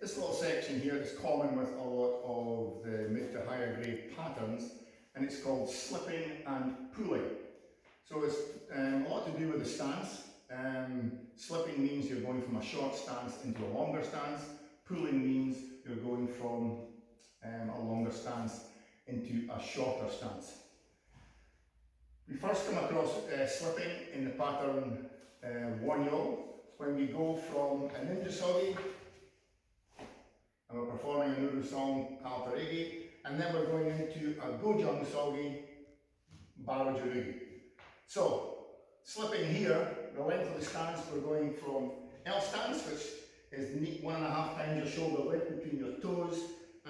This little section here is common with a lot of the mid to higher grade patterns, and it's called slipping and pulling. So it's a lot to do with the stance. Slipping means you're going from a short stance into a longer stance. Pulling means you're going from a longer stance into a shorter stance. We first come across slipping in the pattern Won-Hyo when we go from a ninja sogi and we're performing a Nuru song Toi-Gye, and then we're going into a Gojang sogi Barajurugi. So slipping here, the length of the stance, we're going from L stance, which is 1.5 times your shoulder width between your toes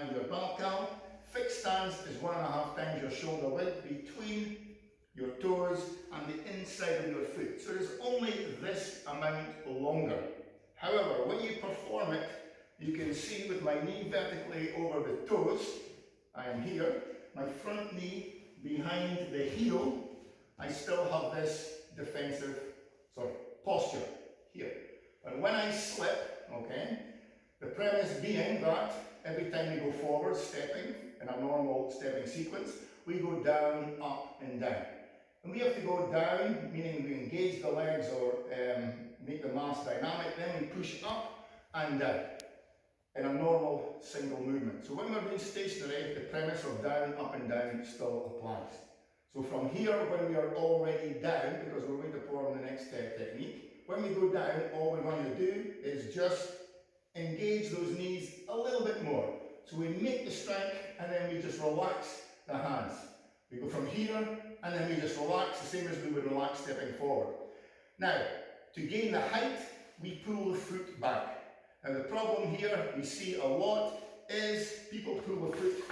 and your balcal. Fixed stance is 1.5 times your shoulder width between your toes and the inside of your foot. So it's only this amount longer. However, when you perform it, you can see with my knee vertically over the toes, I am here, my front knee behind the heel, I still have this defensive posture here. And when I slip, okay, the premise being that every time we go forward, stepping in a normal stepping sequence, we go down, up and down. And we have to go down, meaning we engage the legs or make the mass dynamic, then we push up and down in a normal single movement. So when we're being stationary, the premise of down, up and down still applies. So from here, when we are already down, because we're going to perform the next technique, when we go down, all we're going to do is just engage those knees a little bit more. So we make the strike and then we just relax the hands. We go from here and then we just relax, the same as we would relax stepping forward. Now, to gain the height, we pull the foot back. Now the problem here we see a lot is people pull the foot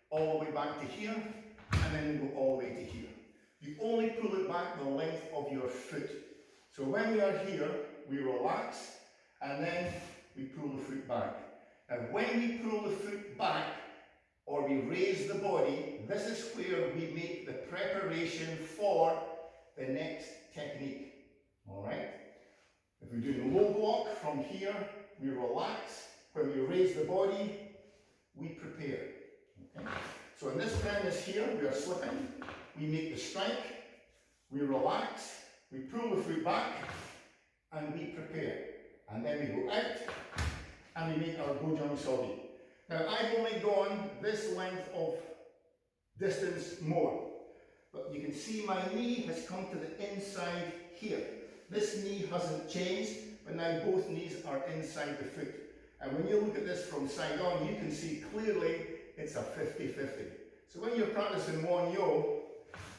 all the way back to here and then we go all the way to here. You only pull it back the length of your foot. So when we are here, we relax and then we pull the foot back. Now when we pull the foot back or we raise the body, this is where we make the preparation for the next technique. Alright? If we do the low block from here, we relax. When we raise the body, we prepare. Okay? So in this premise here, we are slipping. We make the strike, we relax, we pull the foot back, and we prepare. And then we go out, and we make our Gojang sogi. Now I've only gone this length of distance more. But you can see my knee has come to the inside here. This knee hasn't changed, but now both knees are inside the foot. And when you look at this from side on, you can see clearly it's a 50-50. So when you're practicing Won-Hyo,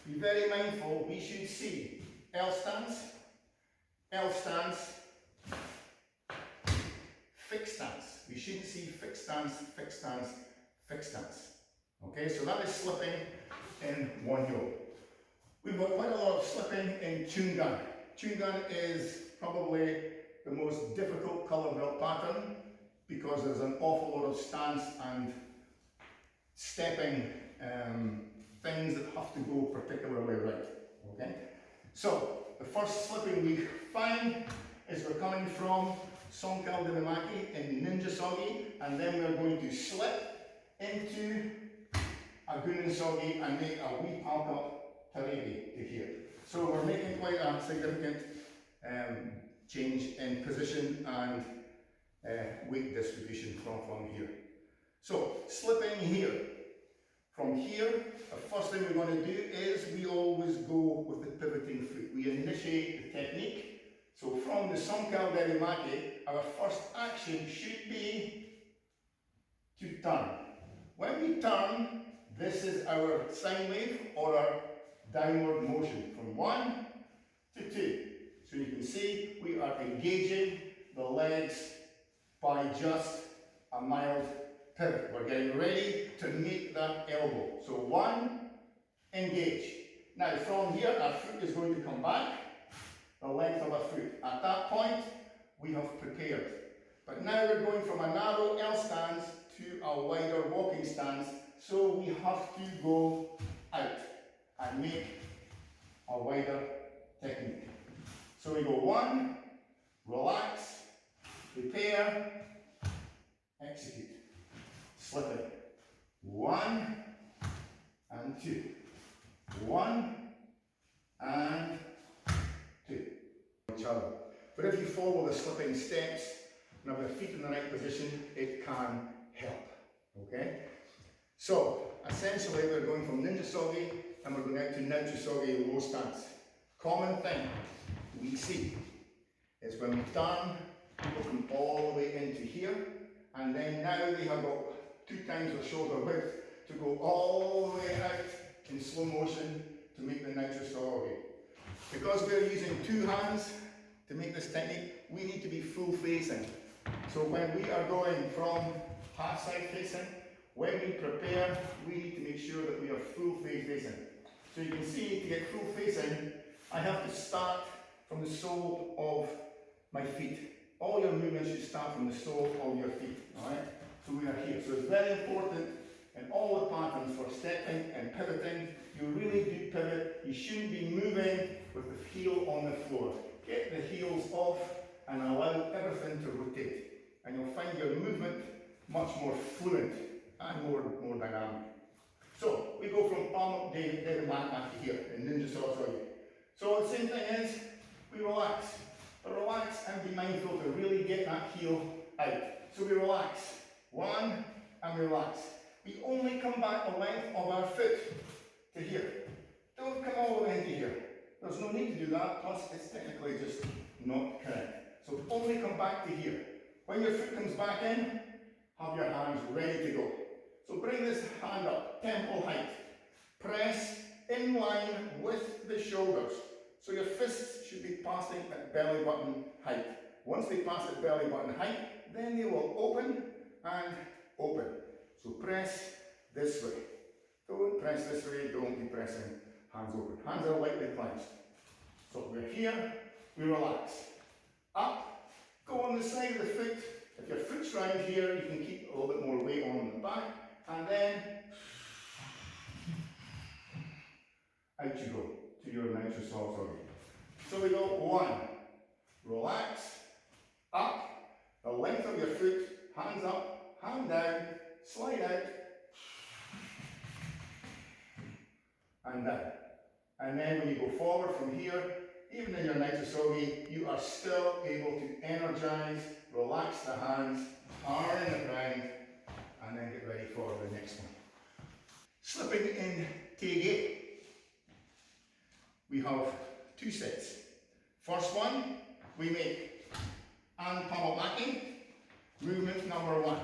be very mindful, we should see L stance, fixed stance. We shouldn't see fixed stance, fixed stance, fixed stance. Okay, so that is slipping in Won-Hyo. We've got quite a lot of slipping in Choong Gun. Choong Gun is probably the most difficult colour belt pattern because there's an awful lot of stance and stepping things that have to go particularly right. Okay? So the first slipping we find is we're coming from Songkal Dinamaki in Ninja Sogi, and then we're going to slip into a Gunin Sogi and make a wee palk up Toi-Gye to here. So we're making quite a significant change in position and weight distribution from here. So slipping here. From here, the first thing we're going to do is we always go with the pivoting foot. We initiate the technique. So from the Songkal Dinamaki, our first action should be to turn. When we turn, this is our sine wave or our downward motion from 1 to 2. So you can see we are engaging the legs by just a mild pivot. We're getting ready to make that elbow. So 1, engage. Now from here our foot is going to come back the length of our foot. At that point we have prepared. But now we're going from a narrow L stance to a wider walking stance, so we have to go out and make a wider technique. So we go 1, relax, prepare, execute, slipping, 1 and 2, 1 and 2, each other. But if you follow the slipping steps and have your feet in the right position, it can help, okay? So, essentially we're going from ninja sogi and we're going out to nacho sogi low stance. Common thing we see is when we turn, people come all the way into here, and then now they have got 2 times the shoulder width to go all the way out in slow motion to make the nacho sogi. Because we're using 2 hands to make this technique, we need to be full facing. So when we are going from half side facing, when we prepare, we need to make sure that we are full face facing. So you can see, to get full facing, I have to start from the sole of my feet. All your movements should start from the sole of your feet, alright? So we are here. So it's very important in all the patterns for stepping and pivoting, you really do pivot. You shouldn't be moving with the heel on the floor. Get the heels off and allow everything to rotate. And you'll find your movement much more fluent and more dynamic. So we go from palm up, David mat to here in ninja sogi. So the same thing is, we relax. But relax and be mindful to really get that heel out. So we relax. 1 and we relax. We only come back the length of our foot to here. Don't come all the way into here. There's no need to do that, plus it's technically just not correct. So only come back to here. When your foot comes back in, have your hands ready to go. So bring this hand up, temple height. Press in line with the shoulders. So your fists should be passing at belly button height. Once they pass at belly button height, then they will open and open. So press this way. Don't press this way, don't be pressing hands open. Hands are lightly clenched. So we're here, we relax. Up, go on the side of the foot. If your foot's round here, you can keep a little bit more weight on the back. And then, out you go to your nacho sogi. So we go 1, relax, up, the length of your foot, hands up, hand down, slide out, and down. And then when you go forward from here, even in your nacho sogi, you are still able to energize, relax the hands, turn it round, and then get ready for the next one. Slipping in Toi-Gye. We have 2 sets. First one, we make an pamomaki, movement number 1.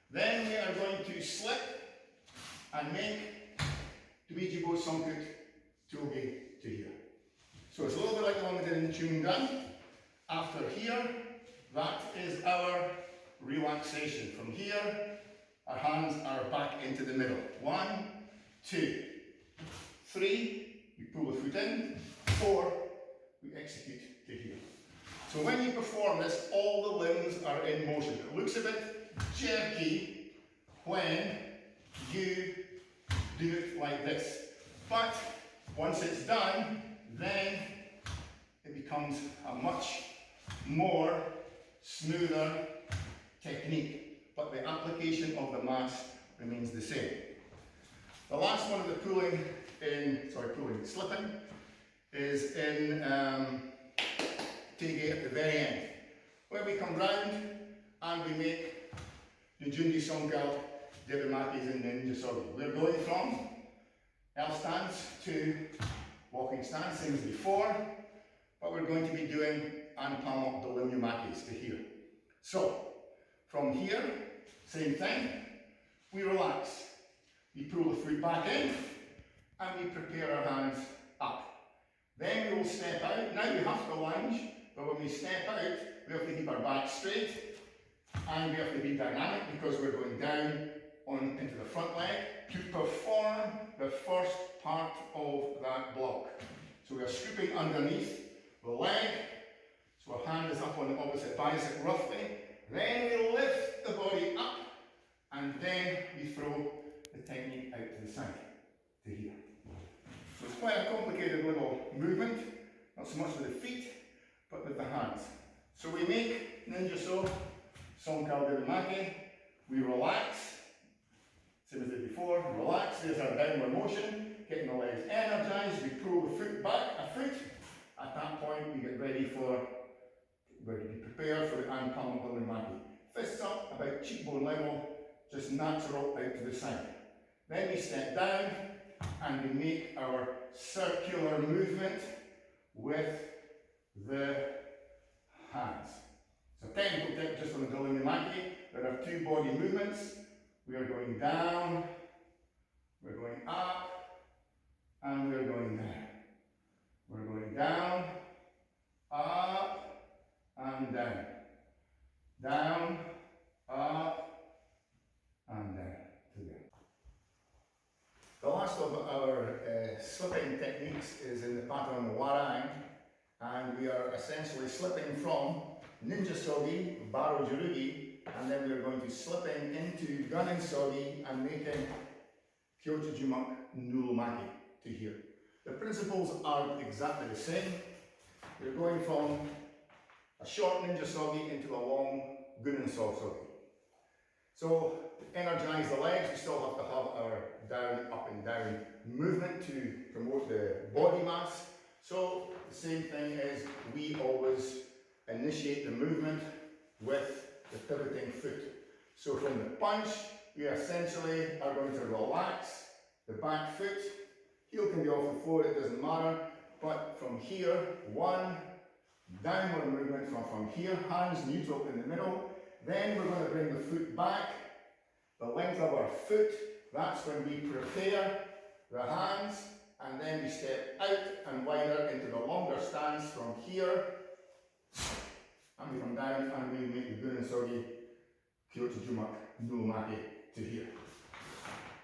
Then we are going to slip and make Toi-Gye Songkut Toi-Gye to here. So it's a little bit like the one we did in Choong Gun. After here, that is our relaxation. From here, our hands are back into the middle. 1, 2, 3, we pull the foot in. 4, we execute to here. So when you perform this, all the limbs are in motion. It looks a bit jerky when you do it like this. But once it's done, then it becomes a much more smoother technique. But the application of the mass remains the same. The last one of the slipping is in Toi-Gye at the very end, where we come round and we make Nujunji Songkal Devimakis in Ninja Sogi. We're going from L stance to walking stance, same as before, but we're going to be doing Anpamo Dolimyumakis to here. So, from here, same thing, we relax. We pull the foot back in, and we prepare our hands up. Then we will step out. Now we have to lunge, but when we step out, we have to keep our back straight, and we have to be dynamic because we're going down into the front leg to perform the first part of that block. So we are scooping underneath the leg, so our hand is up on the opposite bicep roughly. Then we lift the body up, and then we throw the technique out to the side, to here. So it's quite a complicated little movement, not so much with the feet, but with the hands. So we make Ninja So, Songkal Devimaki, We relax, same as did before, relax, there's our downward motion, getting the legs energized, we pull the foot back a foot. At that point, we get ready to be prepared for the Anpama Bulimaki. Fists up, about cheekbone level, just natural out to the side. Then we step down and we make our circular movement with the hands. So technical tip just on the Bulimaki, there are two body movements. We are going down, we're going up, and we're going down. We're going down, up, and down. Down, up, and down. The last of our slipping techniques is in the pattern of Hwa-Rang, and we are essentially slipping from Ninja Sogi, Baro Jurugi, and then we are going to slipping into Gunning Sogi and making Kyoto Jumak Nulumaki to here. The principles are exactly the same. We're going from a short Ninja Sogi into a long Gunin Sogi. So, to energize the legs, we still have to have our down, up and down movement to promote the body mass. So, the same thing is we always initiate the movement with the pivoting foot. So from the punch, we essentially are going to relax the back foot. Heel can be off the floor, it doesn't matter. But from here, one downward movement from here, hands neutral in the middle. Then we're going to bring the foot back, the length of our foot. That's when we prepare the hands, and then we step out and wider into the longer stance from here. And we come down and we make the Gunin Sogi Kyoto Jumak Nulumaki to here.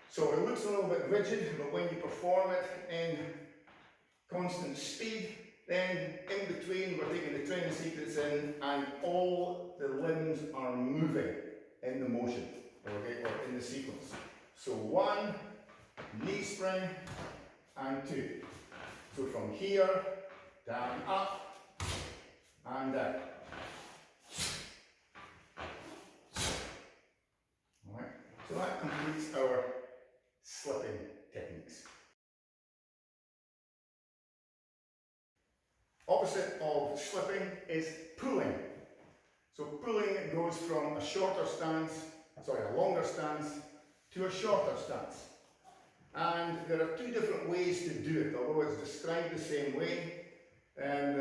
So it looks a little bit rigid, but when you perform it in constant speed, then in between we're taking the training sequence in and all the limbs are moving in the motion, okay, or in the sequence. So one, knee spring, and two. So from here, down, up, and down. Alright, so that completes our slipping techniques. Opposite of slipping is pulling. So pulling goes from a longer stance to a shorter stance. And there are two different ways to do it, although it's described the same way. And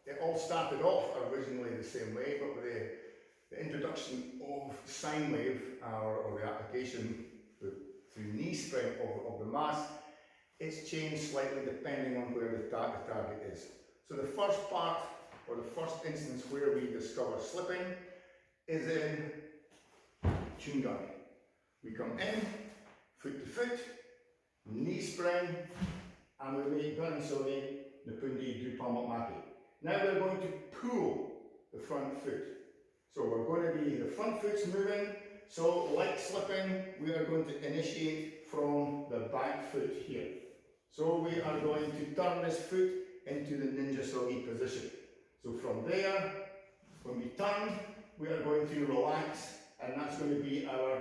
it all started off originally the same way, but with the introduction of sine wave, or the application through knee spring of the mass, it's changed slightly depending on where the target is. So the first part, or the first instance where we discover slipping, is in Choong Gun. We come in, foot to foot, knee spring, and we make Gunning Sogi, Nipundi, Drupalmak Maki. Now we're going to pull the front foot. So we're going to be, the front foot's moving, so like slipping, we are going to initiate from the back foot here. So we are going to turn this foot into the Ninja Sogi position. So from there, when we turn, we are going to relax, and that's going to be our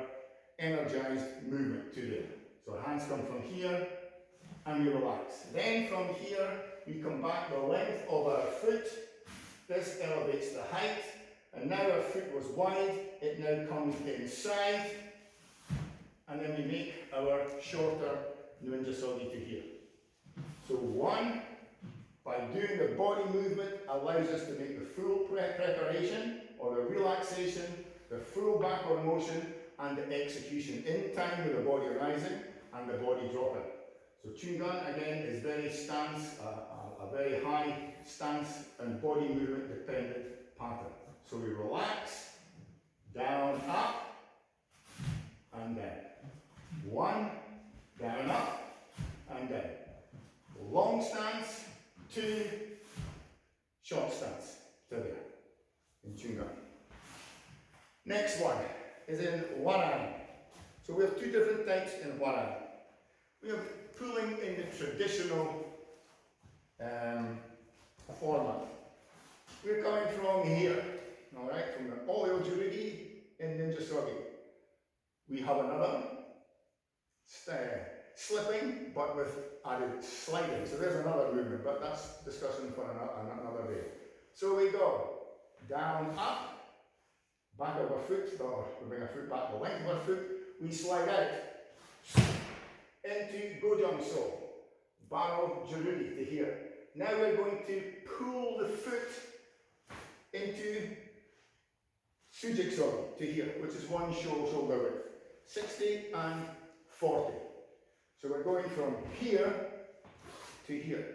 energized movement to there. So hands come from here, and we relax. Then from here, we come back the length of our foot. This elevates the height, and now our foot was wide, it now comes inside, and then we make our shorter Ninja Sogi to here. So one, by doing the body movement, allows us to make the full preparation, or the relaxation, the full backward motion, and the execution in time with the body rising and the body dropping. So Choong Gun again is very a very high stance and body movement dependent pattern. So we relax, down, up, and down. One, down, up, and down. Long stance, two, short stance, to there, in Choong Gun. Next one is in Hwa-Rang. So we have two different types in Hwa-Rang. We have pulling in the traditional format. We're coming from here, alright, from the Won-Hyo Joong Gun in Ninja Sogi. we have another slipping, but with added sliding. So there's another movement, but that's discussion for another day. So we go down, up, back of our foot, or we bring our foot back the length of our foot, we slide out into Go-Jung-So, barrel Jurugi to here. Now we're going to pull the foot into Sujik-So to here, which is one shoulder width, 60 and 40. So we're going from here to here.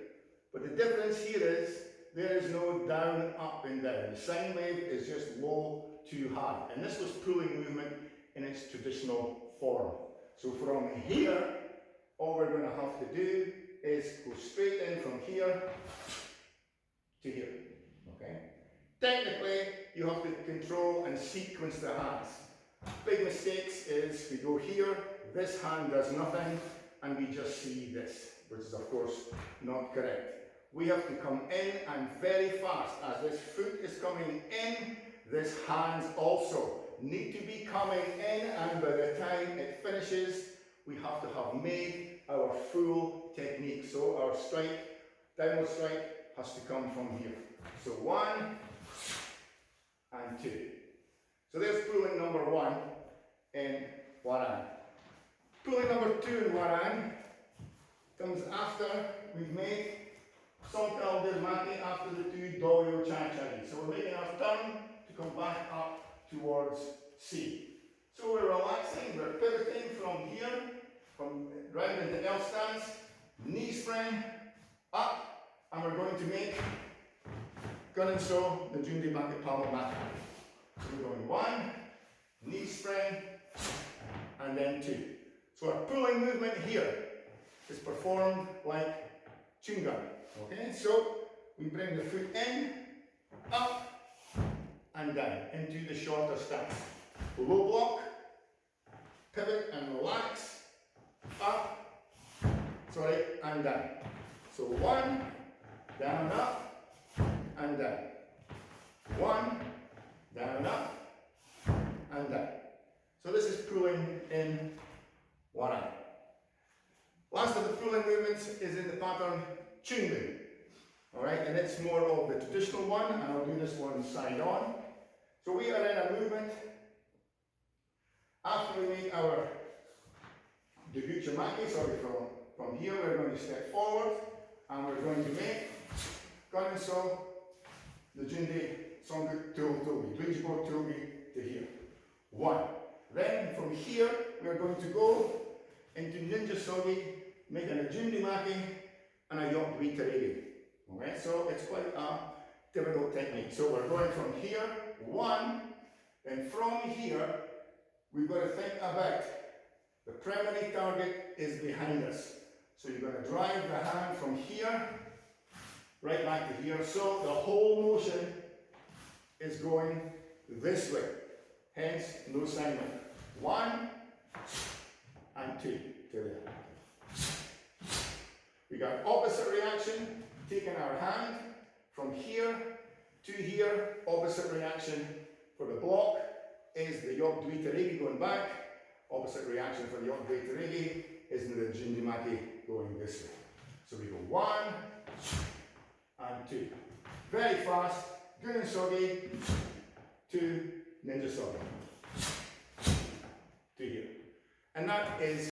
But the difference here is there is no down, up and down. The sine wave is just low to high. And this was pulling movement in its traditional form. So from here, all we're going to have to do is go straight in from here to here. Okay? Technically, you have to control and sequence the hands. Big mistakes is we go here, this hand does nothing, and we just see this, which is of course not correct. We have to come in and very fast. As this foot is coming in, this hands also need to be coming in, and by the time it finishes, we have to have made our full technique. So our strike, downward strike, has to come from here. So 1 and 2. So there's pulling number 1 in Hwa-Rang. Pulling number 2 in Hwa-Rang comes after we've made Songkal Dirmati after the 2 Doyo Chai-Chai. So we're making our turn to come back up towards C. So we're relaxing, we're pivoting from here, from round into L stance, knee spring, up, and we're going to make Gun and So, the Jundi Baki Palma Mata. So we're going 1, knee spring, and then 2. So our pulling movement here is performed like Choong Gun. Okay, so we bring the foot in, up, and down into the shorter stance. Low block, pivot and relax, up, and down. So 1, down, up, and down. 1, down, up, and down. So this is pulling in Hwa-Rang. Last of the pulling movements is in the pattern Choong-Moo. Alright, and it's more of the traditional one, and I'll do this one side on. So we are in a movement. After we make our debut chamaki, from here we're going to step forward, and we're going to make Gun and So, the Jundi Songguk Togi, Bridgeboard Togi to here. 1. Then from here we're going to go into Ninja Sogi, making a Jundi Maki and a Yok Dwi Teregi. Okay, so it's quite a difficult technique. So we're going from here, 1, and from here we've got to think about the primary target is behind us. So you're going to drive the hand from here right back to here. So the whole motion is going this way. Hence, no sine wave. 1 and 2 to there. We got opposite reaction, taking our hand from here to here. Opposite reaction for the block is the Yok Dwi Teregi going back. Opposite reaction for the Yok Dwi Teregi is the Jundi Maki going this way. So we go 1 and 2. Very fast. Gun and Sogi to Ninja Sogi to here. And that is